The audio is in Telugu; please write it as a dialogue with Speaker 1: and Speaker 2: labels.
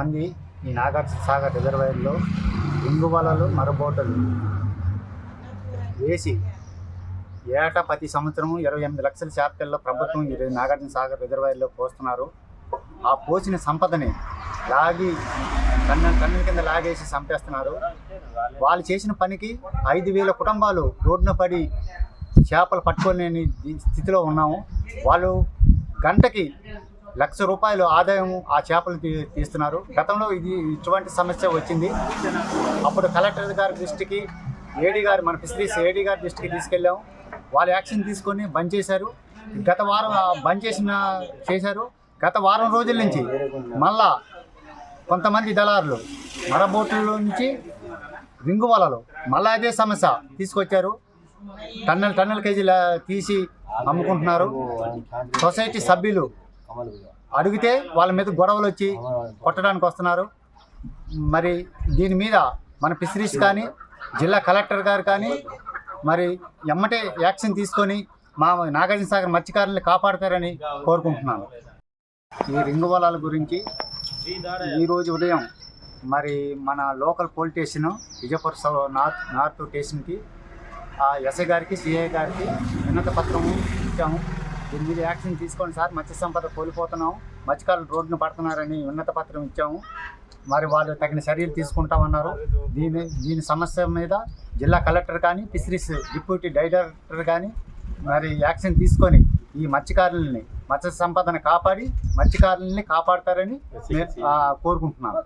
Speaker 1: మంది ఈ నాగార్జున సాగర్ రిజర్వాయర్లో రింగు వలలు మరబోటలు వేసి ఏటా ప్రతి సంవత్సరం 28 లక్షల చేపల్లో ప్రభుత్వం ఈ నాగార్జున సాగర్ రిజర్వాయర్లో పోస్తున్నారు. ఆ పోసిన సంపదని లాగి కన్నుల కింద లాగేసి చంపేస్తున్నారు. వాళ్ళు చేసిన పనికి 5,000 కుటుంబాలు రోడ్డున పడి చేపలు పట్టుకోలేని స్థితిలో ఉన్నాము. వాళ్ళు గంటకి ₹1,00,000 ఆదాయం ఆ చేపలు తీస్తున్నారు. గతంలో ఇటువంటి సమస్య వచ్చింది. అప్పుడు కలెక్టర్ గారి దృష్టికి ఏడీ గారు మన ఫిషరీస్ ఏడీ గారి దృష్టికి తీసుకెళ్ళాము. వాళ్ళు యాక్షన్ తీసుకొని బంద్ చేశారు. గత వారం బంద్ చేశారు. గత వారం రోజుల నుంచి మళ్ళా కొంతమంది దళారులు మరబోట్ల నుంచి రింగు వలలు మళ్ళీ అదే సమస్య తీసుకొచ్చారు. టన్నుల కేజీలు తీసి అమ్ముకుంటున్నారు. సొసైటీ సభ్యులు అడిగితే వాళ్ళ మీద గొడవలు వచ్చి కొట్టడానికి వస్తున్నారు. మరి దీని మీద మన ఫిషరీస్ కానీ జిల్లా కలెక్టర్ గారు కానీ మరి ఎమ్మటే యాక్షన్ తీసుకొని మా నాగార్జున సాగర్ మత్స్యకారుల్ని కాపాడతారని కోరుకుంటున్నాను. ఈ రింగు వలల గురించి ఈరోజు ఉదయం మరి మన local police station Vijayapuram north స్టేషన్కి ఎస్ఐ గారికి సిఐ గారికి వినతి పత్రం ఇచ్చాము. దీని మీద యాక్షన్ తీసుకోండి సార్, మత్స్య సంపద కోల్పోతున్నాం, మత్స్యకారులు రోడ్డున పడుతున్నారని వినతి పత్రం ఇచ్చాము. మరి వాళ్ళు తగిన చర్యలు తీసుకుంటామన్నారు. దీని సమస్య మీద జిల్లా కలెక్టర్ కానీ ఫిషరీస్ డిప్యూటీ డైరెక్టర్ కానీ మరి యాక్షన్ తీసుకొని ఈ మత్స్య సంపదను కాపాడి మత్స్యకారులని కాపాడతారని కోరుకుంటున్నాను.